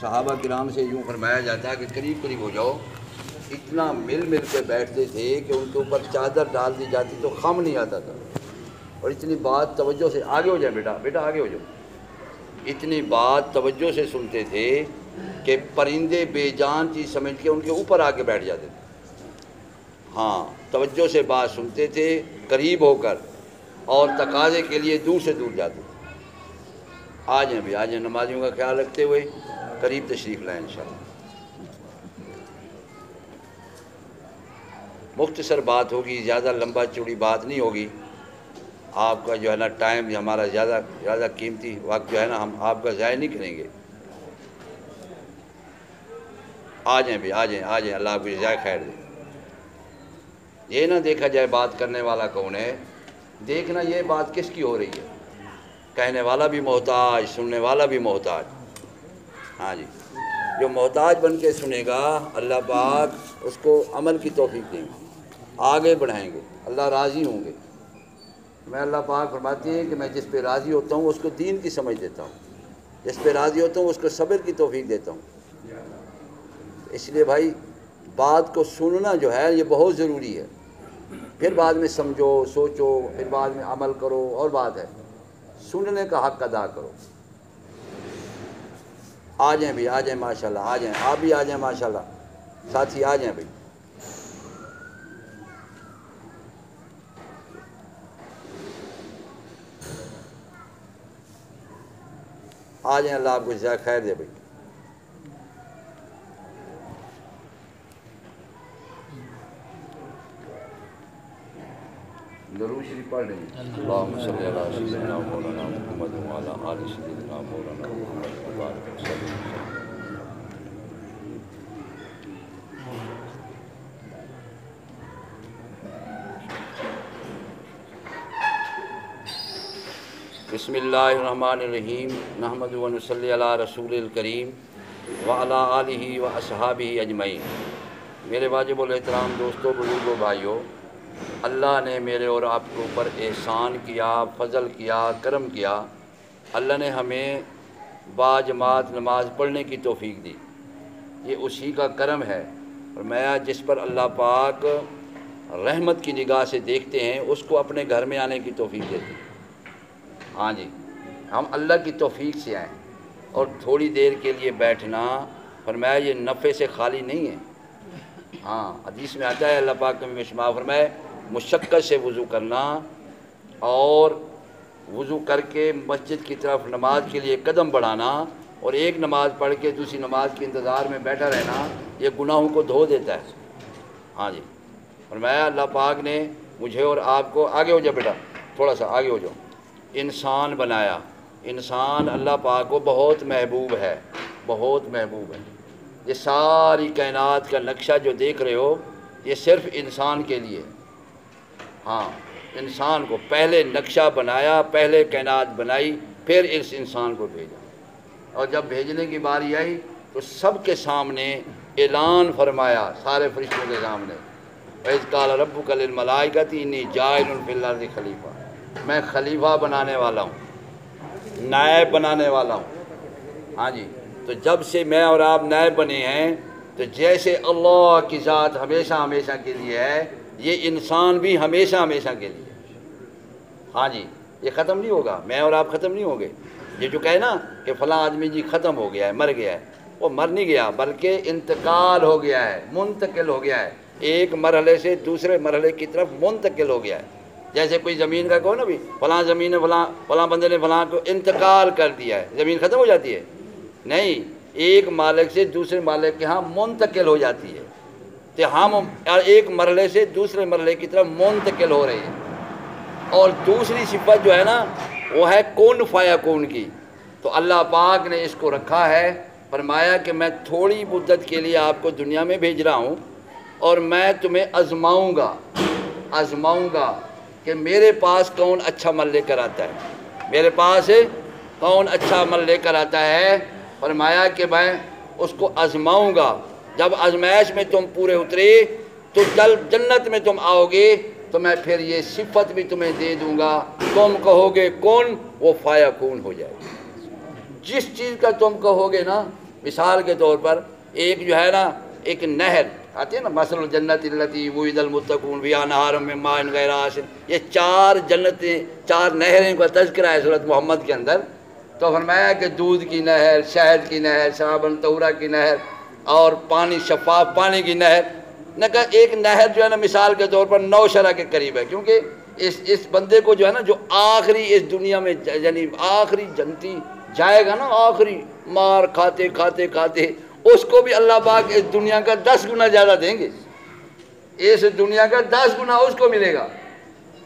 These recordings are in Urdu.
صحابہ کرام سے یوں فرمایا جاتا ہے کہ قریب قریب ہو جاؤ، اتنا مل مل کے بیٹھتے تھے کہ ان کے اوپر چادر ڈال دی جاتی تو خم نہیں آتا تھا، اور اتنی بات توجہ سے آگے ہو جائے بیٹا آگے ہو جاؤ، اتنی بات توجہ سے سنتے تھے کہ پرندے بے جان چیز سمجھ کے ان کے اوپر آ کے بیٹھ جاتے تھے۔ ہاں، توجہ سے بات سنتے تھے قریب ہو کر، اور تقاضے کے لیے دور سے دور جاتے تھے۔ آ جائیں نمازیوں کا خیال رکھتے ہوئے قریب تشریف لائیں انشاءاللہ۔ مختصر بات ہوگی، زیادہ لمبا چوڑی بات نہیں ہوگی۔ آپ کا جو ہے نا ٹائم ہمارا زیادہ قیمتی وقت جو ہے نا ہم آپ کا ضائع نہیں کریں گے۔ آ جائیں، اللہ آپ کو جزائے خیر دے۔ یہ نہ دیکھا جائے بات کرنے والا کون ہے، دیکھنا یہ بات کس کی ہو رہی ہے۔ کہنے والا بھی محتاج، سننے والا بھی محتاج۔ ہاں جی، جو محتاج بن کے سنے گا اللہ پاک اس کو عمل کی توفیق دیں گے، آگے بڑھائیں گے، اللہ راضی ہوں گے۔ میں اللہ پاک فرماتے ہیں کہ میں جس پہ راضی ہوتا ہوں اس کو دین کی سمجھ دیتا ہوں، جس پہ راضی ہوتا ہوں اس کو صبر کی توفیق دیتا ہوں۔ اس لیے بھائی بات کو سننا جو ہے یہ بہت ضروری ہے، پھر بعد میں سمجھو سوچو، پھر بعد میں عمل کرو اور بات ہے، سننے کا حق ادا کرو۔ آ جائیں ماشاءاللہ، آ جائیں، آپ بھی آ جائیں ماشاءاللہ، ساتھی آ جائیں بھائی۔ آ جائیں، اللہ آپ کو جزائے خیر دے بھائی۔ درود شریف پڑھ لیں۔ اللہم صلی علی سیدنا مولانا محمد وعلی آل سیدنا مولانا محمد وبارک وسلم۔ بسم اللہ الرحمن الرحیم، نحمد و نصلی علی رسول الکریم وعلی آلہ و اصحابہ اجمعین۔ میرے واجب الاحترام دوستوں، بزرگوں، بھائیوں، اللہ نے میرے اور آپ کے اوپر احسان کیا، فضل کیا، کرم کیا۔ اللہ نے ہمیں باجماعت نماز پڑھنے کی توفیق دی، یہ اسی کا کرم ہے۔ اور میں جس پر اللہ پاک رحمت کی نگاہ سے دیکھتے ہیں اس کو اپنے گھر میں آنے کی توفیق دیتے ہیں۔ ہاں جی، ہم اللہ کی توفیق سے آئیں، اور تھوڑی دیر کے لیے بیٹھنا فرمایا یہ نفع سے خالی نہیں ہے۔ ہاں، حدیث میں آتا ہے اللہ پاک نے شمار فرمائے مشقت سے وضو کرنا، اور وضو کر کے مسجد کی طرف نماز کے لیے قدم بڑھانا، اور ایک نماز پڑھ کے دوسری نماز کے انتظار میں بیٹھا رہنا، یہ گناہوں کو دھو دیتا ہے۔ ہاں جی، فرمایا اللہ پاک نے مجھے اور آپ کو، آگے ہو جاؤ بیٹا، تھوڑا سا آگے ہو جاؤ، انسان بنایا۔ انسان اللہ پاک کو بہت محبوب ہے، بہت محبوب ہے۔ یہ ساری کائنات کا نقشہ جو دیکھ رہے ہو یہ صرف انسان کے لیے۔ ہاں، انسان کو پہلے نقشہ بنایا، پہلے کائنات بنائی، پھر اس انسان کو بھیجا، اور جب بھیجنے کی باری آئی تو سب کے سامنے اعلان فرمایا، سارے فرشتوں کے سامنے، وَإِذْ قَالَ رَبُّكَ لِلْمَلَائِكَةِ إِنِّي جَاعِلٌ فِي الْأَرْضِ خَلِيفَةً، میں خلیفہ بنانے والا ہوں، نائب بنانے والا ہوں۔ ہاں جی، تو جب سے میں اور آپ نائب بنے ہیں تو جیسے اللہ کی ذات ہمیشہ ہمیشہ کے لیے ہے، یہ انسان بھی ہمیشہ ہمیشہ کے لیے۔ ہاں جی، یہ ختم نہیں ہوگا، میں اور آپ ختم نہیں ہوں گے۔ یہ جو کہے نا کہ فلاں آدمی جی ختم ہو گیا ہے، مر گیا ہے، وہ مر نہیں گیا بلکہ انتقال ہو گیا ہے، منتقل ہو گیا ہے، ایک مرحلے سے دوسرے مرحلے کی طرف منتقل ہو گیا ہے۔ جیسے کوئی زمین کا کہو نا بھی فلاں زمین نے فلاں بندے نے فلاں کو انتقال کر دیا ہے، زمین ختم ہو جاتی ہے؟ نہیں، ایک مالک سے دوسرے مالک کے ہاں منتقل ہو جاتی ہے، تو ہم ایک مرحلے سے دوسرے مرحلے کی طرف منتقل ہو رہے ہیں۔ اور دوسری صفت جو ہے نا وہ ہے کن فیکون کی، تو اللہ پاک نے اس کو رکھا ہے، فرمایا کہ میں تھوڑی مدت کے لیے آپ کو دنیا میں بھیج رہا ہوں، اور میں تمہیں آزماؤں گا کہ میرے پاس کون اچھا عمل لے کر آتا ہے، میرے پاس کون اچھا عمل لے کر آتا ہے۔ فرمایا کہ میں اس کو آزماؤں گا، جب آزمائش میں تم پورے اترے تو جنت میں تم آؤ گے تو میں پھر یہ صفت بھی تمہیں دے دوں گا، تم کہو گے کون، وہ فیکون ہو جائے گا۔ جس چیز کا تم کہو گے نا مثال کے طور پر ایک جو ہے نا ایک نہر آتی ہے نا، مثل الجنت التی وعد المتقون فیہا انہار من ماء غیر آسن، یہ 4 جنتیں 4 نہریں کا تذکرہ ہے سورۃ محمد کے اندر. تو فرمایا کہ دودھ کی نہر، شہد کی نہر، شراباً طہورا کی نہر اور پانی شفاف پانی کی نہر. نے کہا ایک نہر جو ہے نا مثال کے طور پر 9 شرح کے قریب ہے، کیونکہ اس بندے کو جو ہے نا جو آخری اس دنیا میں یعنی آخری جنتی جائے گا نا، آخری مار کھاتے کھاتے کھاتے، اس کو بھی اللہ پاک اس دنیا کا 10 گنا زیادہ دیں گے. اس دنیا کا 10 گنا اس کو ملے گا.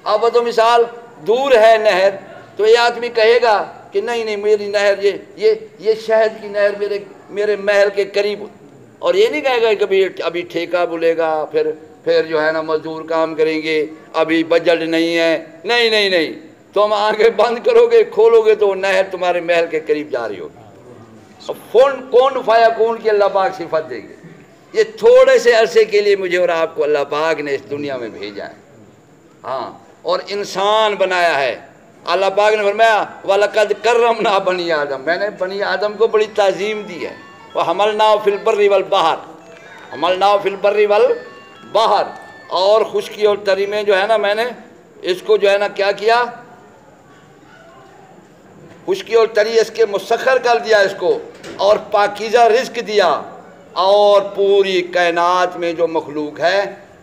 اب تو مثال دور ہے نہر، تو یہ آدمی کہے گا کہ نہیں نہیں میری نہر یہ شہد کی نہر میرے محل کے قریب، اور یہ نہیں کہے گا کہ ابھی ٹھیکہ بولے گا، پھر جو ہے نا مزدور کام کریں گے، ابھی بجٹ نہیں ہے. نہیں نہیں نہیں، تم آنکھیں بند کرو گے کھولو گے تو نہر تمہارے محل کے قریب جا رہی ہوگی. کون فیکون کی اللہ پاک صفت دیں گے. یہ تھوڑے سے عرصے کے لیے مجھے اور آپ کو اللہ پاک نے اس دنیا میں بھیجا ہے، ہاں، اور انسان بنایا ہے. اللہ پاک نے فرمایا وَلَقَدْ كَرَّمْنَا بَنِي آدم، میں نے بنی آدم کو بڑی تعظیم دی ہے. وَحَمَلْنَاهُ فِي الْبَرِّ وَالْبَحْرِ، حَمَلْنَاهُ فِي الْبَرِّ وَالْبَحْرِ، اور خشکی اور تری میں جو ہے نا میں نے اس کو جو ہے نا کیا کیا، خشکی اور تری اس کے مسخر کر دیا اس کو، اور پاکیزہ رزق دیا، اور پوری کائنات میں جو مخلوق ہے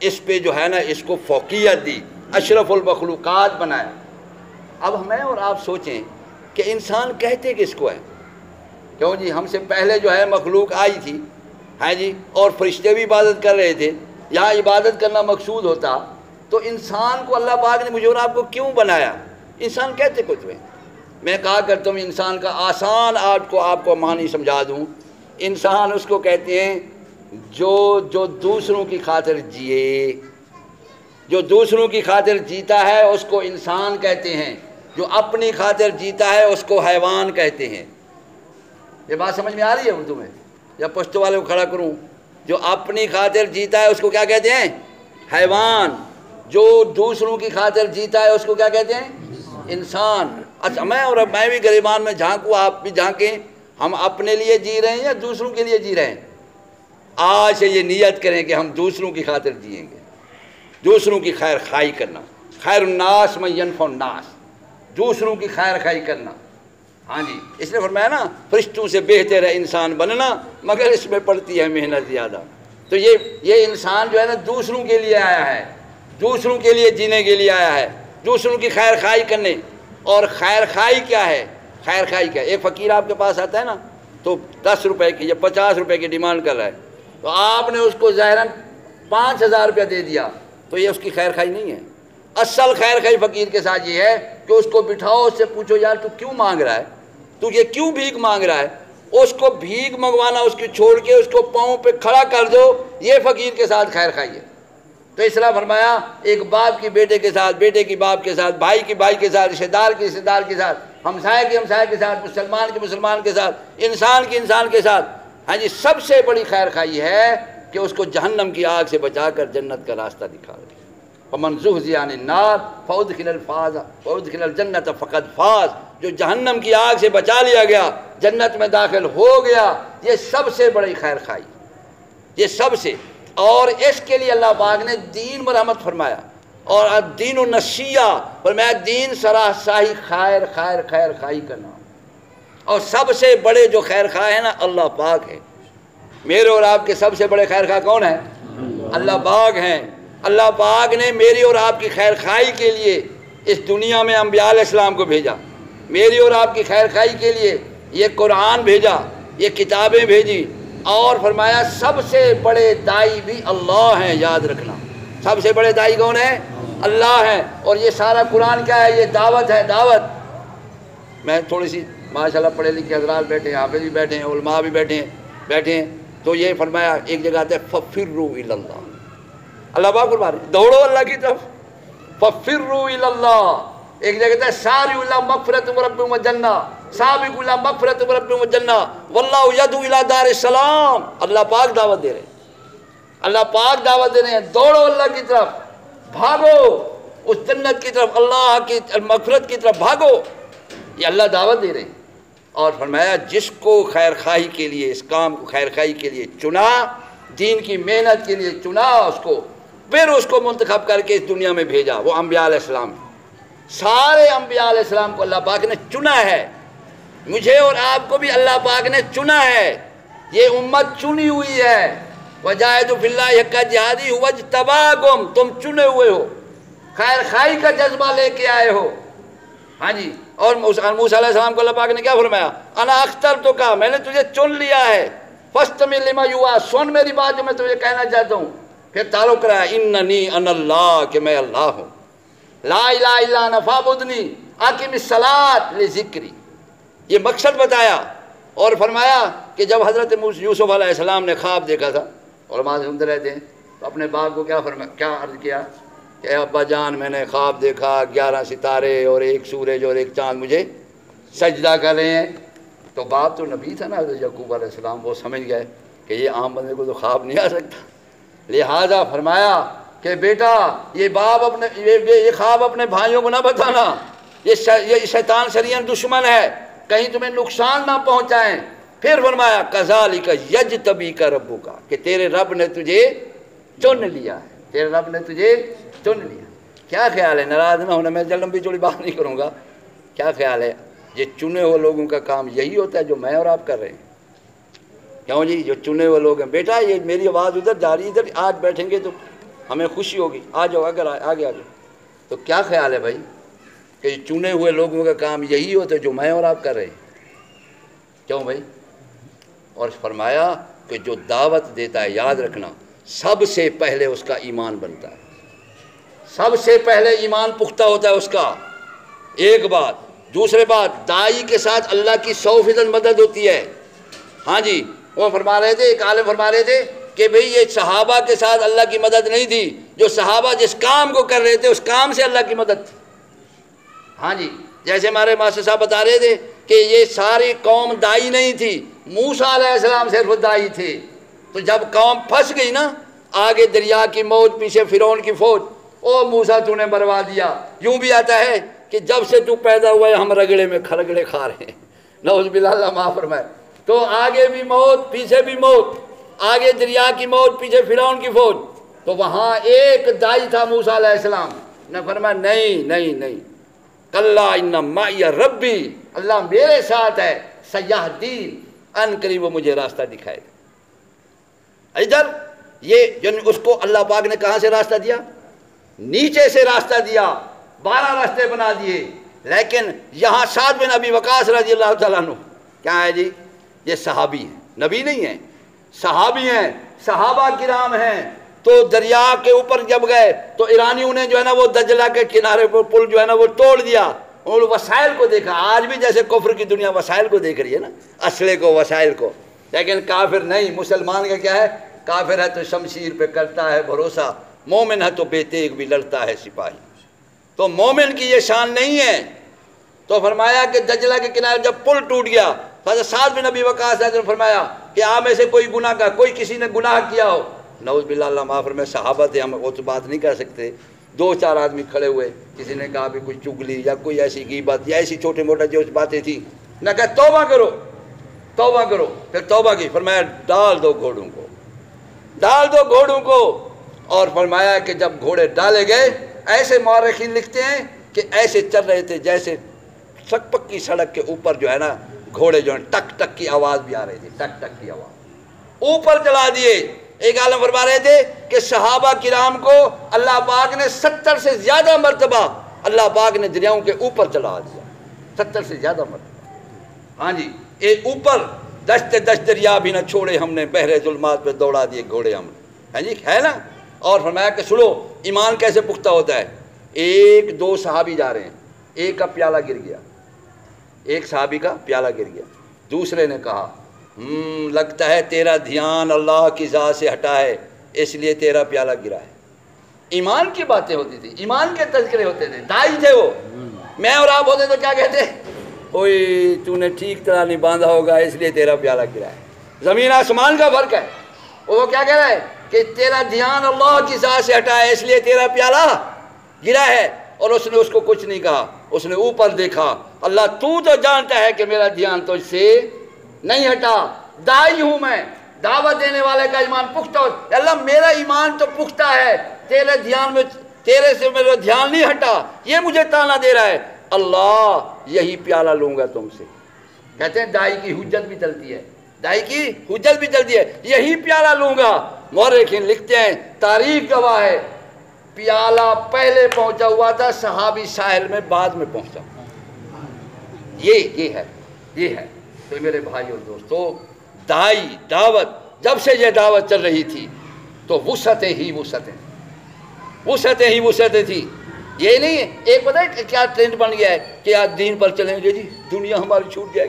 اس پہ جو ہے نا اس کو فوقیت دی، اشرف المخلوقات بنایا. اب ہمیں اور آپ سوچیں کہ انسان کہتے کس کو ہے؟ کیوں جی ہم سے پہلے جو ہے مخلوق آئی تھی، ہاں جی، اور فرشتے بھی عبادت کر رہے تھے. یہاں عبادت کرنا مقصود ہوتا تو انسان کو اللہ پاک نے مجھے اور آپ کو کیوں بنایا؟ انسان کہتے کچھ میں کہا کرتا ہوں انسان کا آسان آپ کو معنی سمجھا دوں. انسان اس کو کہتے ہیں جو دوسروں کی خاطر جیے، جو دوسروں کی خاطر جیتا ہے اس کو انسان کہتے ہیں، جو اپنی خاطر جیتا ہے اس کو حیوان کہتے ہیں. یہ بات سمجھ میں آ رہی ہے اردو میں؟ یا پشتو والے کو کھڑا کروں؟ جو اپنی خاطر جیتا ہے اس کو کیا کہتے ہیں؟ حیوان. جو دوسروں کی خاطر جیتا ہے اس کو کیا کہتے ہیں؟ انسان. اچھا میں بھی گریبان میں جھانکوں، آپ بھی جھانکیں، ہم اپنے لیے جی رہے ہیں یا دوسروں کے لیے جی رہے ہیں؟ آج سے یہ نیت کریں کہ ہم دوسروں کی خاطر جئیں گے، دوسروں کی خیر خواہی کرنا. خیر الناس من ینفع الناس، دوسروں کی خیر خواہی کرنا. ہاں جی، اس نے فرمایا نا فرشتوں سے بہتر ہے انسان بننا، مگر اس میں پڑتی ہے محنت زیادہ. تو یہ انسان جو ہے نا دوسروں کے لیے آیا ہے، دوسروں کے لیے جینے کے لیے آیا ہے، دوسروں کی خیر خواہی کرنے. اور خیر خواہی کیا ہے؟ خیر خواہی کیا ہے؟ ایک فقیر آپ کے پاس آتا ہے نا تو 10 روپے کی یا 50 روپے کی ڈیمانڈ کر رہا ہے، تو آپ نے اس کو ظاہراً 5000 روپیہ دے دیا، تو یہ اس کی خیر خواہی نہیں ہے. اصل خیر خواہی فقیر کے ساتھ یہ ہے کہ اس کو بٹھاؤ، اس سے پوچھو یار تو کیوں مانگ رہا ہے، تو یہ کیوں بھیک مانگ رہا ہے. اس کو بھیک منگوانا اس کی چھوڑ کے اس کو پاؤں پہ کھڑا کر دو، یہ فقیر کے ساتھ خیر خواہی ہے. تو اسلام فرمایا ایک باپ کی بیٹے کے ساتھ، بیٹے کی باپ کے ساتھ، بھائی کی بھائی کے ساتھ، رشتہ دار کی رشتہ دار کے ساتھ، ہمسائے کی ہمسائے کے ساتھ، مسلمان کی مسلمان کے ساتھ، انسان کی انسان کے ساتھ. ہاں جی، سب سے بڑی خیر خواہی ہے کہ اس کو جہنم کی آگ سے بچا کر جنت کا راستہ دکھا دے. فمن زحزح عن النار فادخل الجنت فقد فاز، جو جہنم کی آگ سے بچا لیا گیا جنت میں داخل ہو گیا. یہ سب سے بڑی خیر خواہی، یہ سب سے. اور اس کے لیے اللہ پاک نے دین مرحمت فرمایا، اور دین و نصیحہ فرمایا، دین سراہ شاہی خیر خیر خیر خواہی کرنا. اور سب سے بڑے جو خیر خواہ ہیں نا اللہ پاک ہے. میرے اور آپ کے سب سے بڑے خیر خواہ کون ہیں؟ اللہ پاک ہیں. اللہ پاک نے میری اور آپ کی خیر خواہی کے لیے اس دنیا میں انبیاء علیہ السلام کو بھیجا، میری اور آپ کی خیر خواہی کے لیے یہ قرآن بھیجا، یہ کتابیں بھیجی. اور فرمایا سب سے بڑے دائی بھی اللہ ہیں، یاد رکھنا. سب سے بڑے دائی کون ہیں؟ اللہ ہیں. اور یہ سارا قرآن کیا ہے؟ یہ دعوت ہے، دعوت. میں تھوڑی سی ماشاءاللہ پڑھے لکھے حضرات بیٹھے ہیں، حافظ بھی بیٹھے ہیں، علماء بھی بیٹھے ہیں. تو یہ فرمایا ایک جگہ آتا ہے ففروا الی اللہ، اللہ پاک فرما رہے ہیں دوڑو اللہ کی طرف. ففروا الی اللہ. ایک جگہ کہتا ہے سارعوا الی مغفرۃ من ربکم وجنہ، سابقوا الی مغفرۃ من ربکم وجنہ واللہ یدعو الی دار السلام. اللہ پاک دعوت دے رہے ہیں، اللہ پاک دعوت دے رہے ہیں، دوڑو اللہ کی طرف، بھاگو اس جنت کی طرف، اللہ کی مغفرت کی طرف بھاگو. یہ اللہ دعوت دے رہے ہیں. اور فرمایا جس کو خیر خواہی کے لیے، اس کام کو خیر خواہی کے لیے چنا، دین کی محنت کے لیے چنا اس کو، پھر اس کو منتخب کر کے اس دنیا میں بھیجا، وہ انبیاء علیہ السلام، سارے انبیاء علیہ السلام کو اللہ پاک نے چنا ہے، مجھے اور آپ کو بھی اللہ پاک نے چنا ہے، یہ امت چنی ہوئی ہے، وجاہدوا فی اللہ حق جہادہ ھو اجتباکم، تم چنے ہوئے ہو، خیر خواہی کا جذبہ لے کے آئے ہو، ہاں جی۔ اور موسیٰ علیہ السلام کو اللہ پاک نے کیا فرمایا؟ انا اخترتک، میں نے تجھے چن لیا ہے، فاستمع لما یوحیٰ، سن میری بات جو میں تجھے کہنا چاہتا ہوں۔ پھر تعلق کرایا اننی انا اللہ، کہ میں اللہ ہوں، لا الہ الا انا فاعبدنی اقم الصلاۃ لذکری، یہ مقصد بتایا۔ اور فرمایا کہ جب حضرت یوسف علیہ السلام نے خواب دیکھا تھا، علماء سنتے رہتے ہیں، تو اپنے باپ کو کیا عرض کیا کہ ابا جان میں نے خواب دیکھا 11 ستارے اور ایک سورج اور ایک چاند مجھے سجدہ کر رہے ہیں۔ تو باپ تو نبی تھا نا حضرت یعقوب علیہ السلام، وہ سمجھ گئے کہ یہ عام بندے کو تو خواب نہیں آ سکتا، لہٰذا فرمایا کہ بیٹا یہ خواب اپنے بھائیوں کو نہ بتانا، یہ شیطان شرین دشمن ہے، کہیں تمہیں نقصان نہ پہنچائیں۔ پھر فرمایا کذالک یجتبیک ربک، کہ تیرے رب نے تجھے چن لیا ہے، تیرے رب نے تجھے چن لیا۔ کیا خیال ہے، ناراض نہ ہونا، میں لمبی چوڑی بات نہیں کروں گا، کیا خیال ہے یہ چنے ہوئے لوگوں کا کام یہی ہوتا ہے جو میں اور آپ کر رہے ہیں؟ کیوں جی، جو چنے ہوئے لوگ ہیں، بیٹا یہ میری آواز ادھر جا رہی ہے، ادھر آج بیٹھیں گے تو ہمیں خوشی ہوگی، آ جاؤ اگر آگے آ جاؤ۔ تو کیا خیال ہے بھائی کہ چنے ہوئے لوگوں کا کام یہی ہوتا ہے جو میں اور آپ کر رہے ہیں؟ کیوں بھائی؟ اور فرمایا کہ جو دعوت دیتا ہے، یاد رکھنا سب سے پہلے اس کا ایمان بنتا ہے، سب سے پہلے ایمان پختہ ہوتا ہے اس کا، ایک بات۔ دوسرے بات، داعی کے ساتھ اللہ کی 100% مدد ہوتی ہے۔ ہاں جی، وہ فرما رہے تھے، ایک عالم فرما رہے تھے کہ بھئی یہ صحابہ کے ساتھ اللہ کی مدد نہیں تھی، جو صحابہ جس کام کو کر رہے تھے اس کام سے اللہ کی مدد تھی۔ ہاں جی، جیسے ہمارے ماسٹر صاحب بتا رہے تھے کہ یہ ساری قوم داعی نہیں تھی، موسیٰ علیہ السلام صرف داعی تھے۔ تو جب قوم پھنس گئی نا، آگے دریا کی موج، پیچھے فرعون کی فوج، او موسیٰ تو نے بروا دیا۔ یوں بھی آتا ہے کہ جب سے تو پیدا ہوا ہے ہم رگڑے میں کھرگڑے کھا رہے ہیں، نعوذ باللہ، اللہ معاف فرمائے۔ تو آگے بھی موت، پیچھے بھی موت، آگے دریا کی موج، پیچھے فرعون کی فوج۔ تو وہاں ایک داعی تھا موسیٰ علیہ السلام نے فرمایا نہیں نہیں نہیں، کلا ان معی ربی، اللہ میرے ساتھ ہے، سیہدین، ان قریب وہ مجھے راستہ دکھائے گا۔ ادھر یہ یعنی اس کو اللہ پاک نے کہاں سے راستہ دیا؟ نیچے سے راستہ دیا، 12 راستے بنا دیے۔ لیکن یہاں سعد بن ابی وقاص رضی اللہ تعالیٰ عنہ کیا ہے جی؟ یہ صحابی ہیں، نبی نہیں ہیں، صحابی ہیں، صحابہ کرام ہیں۔ تو دریا کے اوپر جب گئے تو ایرانیوں نے جو ہے نا وہ دجلہ کے کنارے پر پل جو ہے نا وہ توڑ دیا، اور وسائل کو دیکھا۔ آج بھی جیسے کفر کی دنیا وسائل کو دیکھ رہی ہے نا، اسلحے کو، وسائل کو، لیکن کافر نہیں۔ مسلمان کا کیا ہے؟ کافر ہے تو شمشیر پہ کرتا ہے بھروسہ، مومن ہے تو بے تیغ بھی لڑتا ہے سپاہی۔ تو مومن کی یہ شان نہیں ہے۔ تو فرمایا کہ دجلہ کے کنارے جب پل ٹوٹ گیا، حضرت سعد بن ابی وقاص نے فرمایا کہ آپ میں سے کوئی گناہ کا، کوئی کسی نے گناہ کیا ہو، نعوذ باللہ، اللہ معاف فرمائے، صحابہ تھے، ہم وہ تو بات نہیں کر سکتے۔ 2-4 آدمی کھڑے ہوئے، کسی نے کہا بھی کوئی چگلی یا کوئی ایسی غیبت یا ایسی چھوٹے موٹے جو باتیں تھیں، نہ کہا توبہ کرو، توبہ کرو۔ پھر توبہ کی، فرمایا ڈال دو گھوڑوں کو، ڈال دو گھوڑوں کو۔ اور فرمایا کہ جب گھوڑے ڈالے گئے، ایسے مورخین لکھتے ہیں کہ ایسے چل رہے تھے جیسے پکی سڑک کے اوپر جو ہے نا گھوڑے جو ہیں ٹک ٹک کی آواز بھی آ رہی تھی، ٹک ٹک کی آواز، اوپر چلا دیے۔ ایک عالم فرما رہے تھے کہ صحابہ کرام کو اللہ پاک نے 70 سے زیادہ مرتبہ اللہ پاک نے دریاؤں کے اوپر چلا دیا، 70 سے زیادہ مرتبہ۔ ہاں جی، ایک اوپر دشت دریا بھی نہ چھوڑے ہم نے، بحر ظلمات پہ دوڑا دیے گھوڑے ہم نے، ہاں جی، ہے نا۔ اور فرمایا کہ سنو ایمان کیسے پختہ ہوتا ہے۔ 1-2 صحابی جا رہے ہیں، ایک کا پیالہ گر گیا، ایک صحابی کا پیالہ گر گیا، دوسرے نے کہا لگتا ہے تیرا دھیان اللہ کی ذات سے ہٹا ہے، اس لیے تیرا پیالہ گرا ہے۔ ایمان کی باتیں ہوتی تھی، ایمان کے تذکرے ہوتے تھے، داعی تھے وہ۔ میں اور آپ ہوتے تو کیا کہتے؟ اوئے تو نے ٹھیک طرح نہیں باندھا ہوگا اس لیے تیرا پیالہ گرا ہے۔ زمین آسمان کا فرق ہے۔ وہ کیا کہہ رہا ہے کہ تیرا دھیان اللہ کی ذات سے ہٹا ہے اس لیے تیرا پیالہ گرا ہے۔ اور اس نے اس کو کچھ نہیں کہا، اس نے اوپر دیکھا، اللہ تو جانتا ہے کہ میرا دھیان تو اس سے نہیں ہٹا، داعی ہوں میں، دعوت دینے والے کا ایمان پختہ ہو، اللہ میرا ایمان تو پختہ ہے، تیرے سے میرا دھیان نہیں ہٹا، یہ مجھے تانا دے رہا ہے، اللہ یہی پیالہ لوں گا تم سے۔ کہتے ہیں داعی کی حجت بھی چلتی ہے، داعی کی حجت بھی چلتی ہے، یہی پیالہ لوں گا۔ مورخین لکھتے ہیں، تاریخ گواہ ہے، پیالہ پہلے پہنچا ہوا تھا، صحابی ساحل میں بعد میں پہنچا۔ یہ ہے تو میرے بھائی اور دوستو، داعی دعوت، جب سے یہ دعوت چل رہی تھی تو وسعتیں ہی وسعتیں تھی۔ یہ نہیں ہے ایک پتہ ہے کیا ٹرینڈ بن گیا ہے کہ آج دین پر چلیں گے جی، دنیا ہماری چھوٹ جائے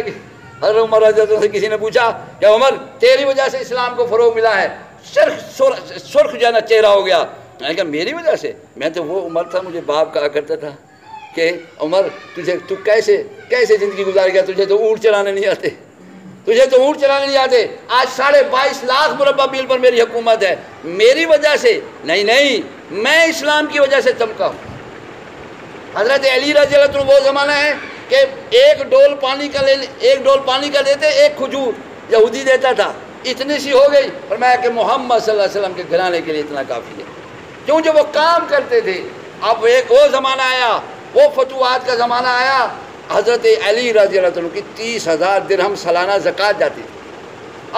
گی۔ حضرت عمر رضی اللہ عنہ سے کسی نے پوچھا کہ عمر تیری وجہ سے اسلام کو فروغ ملا ہے، سرخ جو ہے نا چہرہ ہو گیا۔ میں نے کہا میری وجہ سے؟ میں تو وہ عمر تھا، مجھے باپ کہا کرتا تھا کہ عمر تو کیسے زندگی گزار گیا، تجھے تو اونٹ چلانے نہیں آتے، آج 22.5 لاکھ مربع میل پر میری حکومت ہے، میری وجہ سے نہیں، میں اسلام کی وجہ سے چمکا ہوں۔ حضرت علی رضی اللہ عنہ وہ زمانہ ہے کہ ایک ڈول پانی کا دیتے، ایک کھجور یہودی دیتا تھا، اتنی سی ہو گئی، فرمایا کہ محمد صلی اللہ علیہ وسلم کے گھرانے کے لیے اتنا کافی ہے، کیوں جو وہ کام کرتے تھے۔ اب ایک وہ زمانہ آیا، وہ فتوحات کا زمانہ آیا، حضرت علی رضی اللہ عنہ کی 30,000 درہم سالانہ زکوٰۃ جاتی تھی۔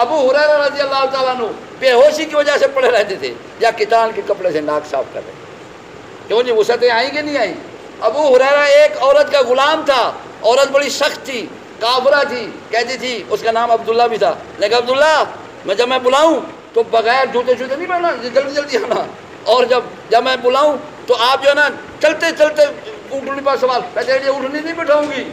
ابو ہریرہ رضی اللہ تعالیٰ عنہ بے ہوشی کی وجہ سے پڑے رہتے تھے یا کتان کے کپڑے سے ناک صاف کر رہے تھے، کیوں جی وسعتیں آئیں کہ نہیں آئیں؟ ابو ہریرہ ایک عورت کا غلام تھا، عورت بڑی سخت تھی، کافرہ تھی، کہتی تھی، اس کا نام عبداللہ بھی تھا، لیکن عبداللہ جب میں بلاؤں تو بغیر جوتے نہیں پہنا، جلدی آنا، اور جب میں بلاؤں تو آپ جو ہے نا چلتے اونٹنی پر سوال، میں اونٹنی نہیں بٹھاؤں گی۔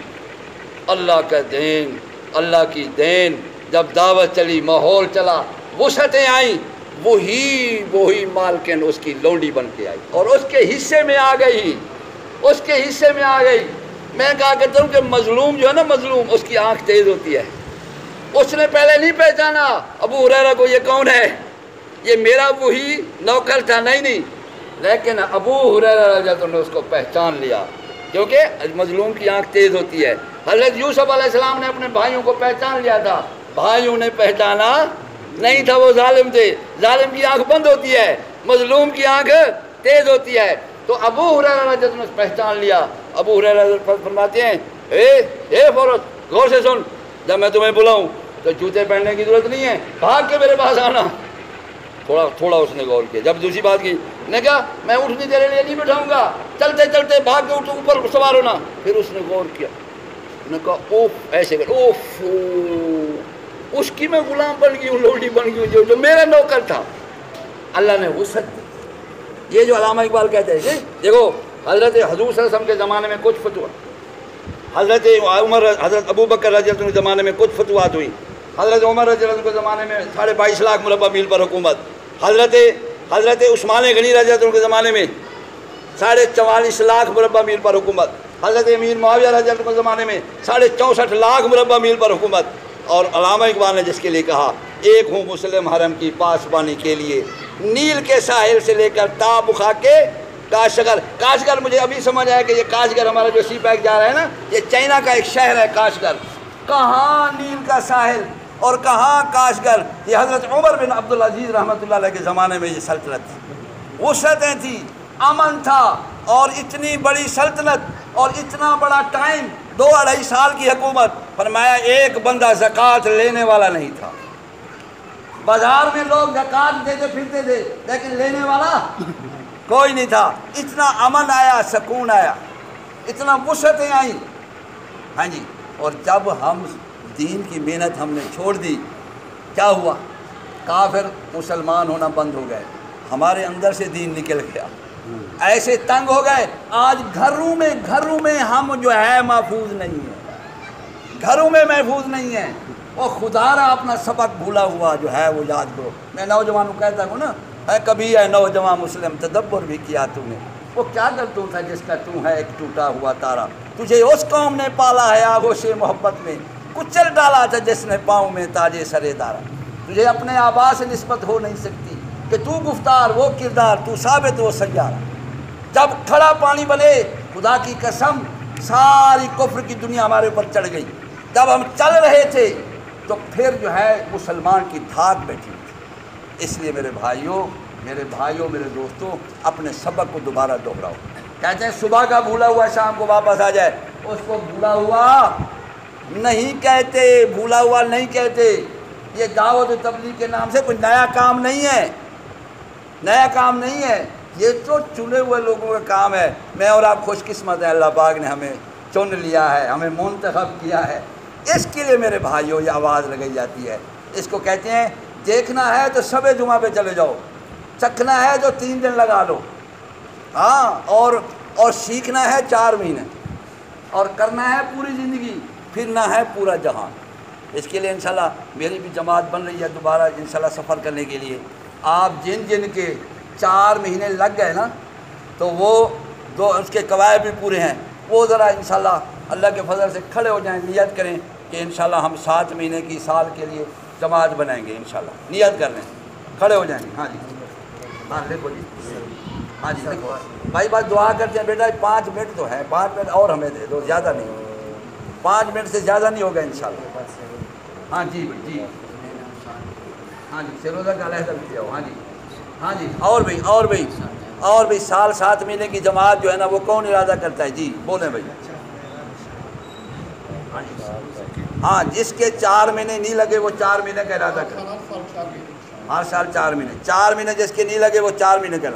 اللہ کی دین، جب دعوت چلی، ماحول چلا، وسعتیں آئیں، وہی مالکن اس کی لونڈی بن کے آئی اور اس کے حصے میں آ گئی۔ میں کہا کرتا ہوں کہ مظلوم جو ہے نا، مظلوم اس کی آنکھ تیز ہوتی ہے، اس نے پہلے نہیں پہچانا ابو ہریرہ کو، یہ کون ہے، یہ میرا وہی نوکر تھا، نہیں، لیکن ابو ہریرہ رضی اللہ عنہ نے اس کو پہچان لیا، کیونکہ مظلوم کی آنکھ تیز ہوتی ہے۔ حضرت یوسف علیہ السلام نے اپنے بھائیوں کو پہچان لیا تھا، بھائیوں نے پہچانا نہیں تھا، وہ ظالم تھے، ظالم کی آنکھ بند ہوتی ہے، مظلوم کی آنکھ تیز ہوتی ہے، تو ابو ہریرہ رضی اللہ عنہ نے پہچان لیا۔ ابو ہریرہ فرماتے ہیں، اے فورت غور سے سن، جب میں تمہیں بلاؤں تو جوتے پہننے کی ضرورت نہیں ہے، بھاگ کے میرے پاس آنا۔ تھوڑا اس نے غور کیا، جب دوسری بات کی، نے کہا میں اٹھنی تیرے لیے نہیں بٹھاؤں گا، چلتے بھاگ کے اوپر سوار ہونا۔ پھر اس نے غور کیا، نے کہا اوف، ایسے کر، اوف، اس کی میں غلام بن گئی ہوں، لوڈی بن گئی ہوں، جو میرا نوکر تھا۔ اللہ نے وسعت دی۔ یہ جو علامہ اقبال کہتے ہیں، دیکھو حضرت حضور صلی اللہ علیہ وسلم کے زمانے میں کچھ فتوح، حضرت ابو بکر رضی اللہ عنہ کے زمانے میں کچھ فتوحات ہوئی، حضرت عمر رضی اللہ عنہ کے زمانے میں 22.5 لاکھ مربع میل پر حکومت، حضرت عثمان غنی رضی اللہ عنہ کے زمانے میں 44.5 لاکھ مربع میل پر حکومت، حضرت امیر معاویہ رضی اللہ عنہ کے زمانے میں 64.5 لاکھ مربع میل پر حکومت۔ اور علامہ اقبال نے جس کے لیے کہا، ایک ہوں مسلم حرم کی پاسبانی کے لیے، نیل کے ساحل سے لے کر تا بخا کے کاشگر مجھے ابھی سمجھ آیا کہ یہ کاشگر ہمارا جو سی پیک جا رہا ہے نا، یہ چائنا کا ایک شہر ہے کاشگر، کہاں نیل کا ساحل اور کہاں کاشگر۔ یہ حضرت عمر بن عبدالعزیز رحمۃ اللہ علیہ کے زمانے میں یہ سلطنت تھی، وسعتیں تھی، امن تھا، اور اتنی بڑی سلطنت اور اتنا بڑا ٹائم، 2-2.5 سال کی حکومت۔ فرمایا ایک بندہ زکوٰۃ لینے والا نہیں تھا، بازار میں لوگ زکوٰۃ دیتے پھرتے تھے لیکن لینے والا کوئی نہیں تھا۔ اتنا امن آیا، سکون آیا، اتنا وسعتیں آئیں، ہاں جی۔ اور جب ہم دین کی محنت ہم نے چھوڑ دی، کیا ہوا؟ کافر مسلمان ہونا بند ہو گئے، ہمارے اندر سے دین نکل گیا، ایسے تنگ ہو گئے، آج گھروں میں ہم جو ہے محفوظ نہیں ہیں، گھروں میں محفوظ نہیں ہیں۔ وہ خدا را اپنا سبق بھولا ہوا جو ہے وہ یاد کرو۔ میں نوجوانوں کہتا ہوں نا، کبھی ہے نوجوان مسلم تدبر بھی کیا تو نے، وہ کیا کرتوں تھا جس کا تو ہے ایک ٹوٹا ہوا تارا، تجھے اس قوم نے پالا ہے آغوش محبت میں، کچل ڈالا تھا جس نے پاؤں میں تاجے سرے دارا۔ تجھے اپنے آبا سے نسبت ہو نہیں سکتی کہ تو گفتار وہ کردار، تو ثابت وہ سیارہ۔ جب کھڑا پانی بنے خدا کی قسم ساری کفر کی دنیا ہمارے اوپر چڑھ گئی. جب ہم چل رہے تھے تو پھر جو ہے مسلمان کی دھاک بیٹھی تھی. اس لیے میرے بھائیوں میرے دوستوں اپنے سبق کو دوبارہ دہراؤ. کہتے ہیں صبح کا بھولا ہوا شام کو واپس آ جائے, اس کو بھولا ہوا نہیں کہتے, بھولا ہوا نہیں کہتے. یہ دعوت و تبلیغ کے نام سے کوئی نیا کام نہیں ہے, نیا کام نہیں ہے. یہ تو چنے ہوئے لوگوں کا کام ہے. میں اور آپ خوش قسمت ہیں, اللہ پاک نے ہمیں چن لیا ہے, ہمیں منتخب کیا ہے. اس کے لیے میرے بھائیوں یہ آواز لگائی جاتی ہے. اس کو کہتے ہیں دیکھنا ہے تو شب جمعہ پہ چلے جاؤ, چکھنا ہے تو 3 دن لگا لو, ہاں, اور سیکھنا ہے 4 مہینے, اور کرنا ہے پوری زندگی, پھرنا ہے پورا جہان. اس کے لیے انشاءاللہ میری بھی جماعت بن رہی ہے دوبارہ انشاءاللہ سفر کرنے کے لیے. آپ جن کے 4 مہینے لگ گئے نا تو وہ اس کے قواعد بھی پورے ہیں, وہ ذرا انشاءاللہ اللہ کے فضل سے کھڑے ہو جائیں, نیت کریں کہ انشاءاللہ ہم 7 مہینے کی سال کے لیے جماعت بنائیں گے انشاءاللہ. نیت کر لیں, کھڑے ہو جائیں گے. ہاں جی, ہاں دیکھو جی, ہاں جی دیکھو بھائی, بات دعا کرتے ہیں بیٹا 5 منٹ تو ہے, 5 منٹ اور ہمیں دے دو, زیادہ نہیں, 5 منٹ سے زیادہ نہیں ہوگا انشاءاللہ. ہاں جی جی, ہاں جی سروزہ کا علیحدہ بھی کیا ہو. ہاں جی, ہاں جی, اور بھئی سال 7 مہینے کی جماعت جو ہے نا وہ کون ارادہ کرتا ہے؟ جی بولیں بھائی. ہاں, جس کے 4 مہینے نہیں لگے وہ 4 مہینے کا ارادہ کرے. ہر سال 4 مہینے, 4 مہینے جس کے نہیں لگے وہ 4 مہینے کا.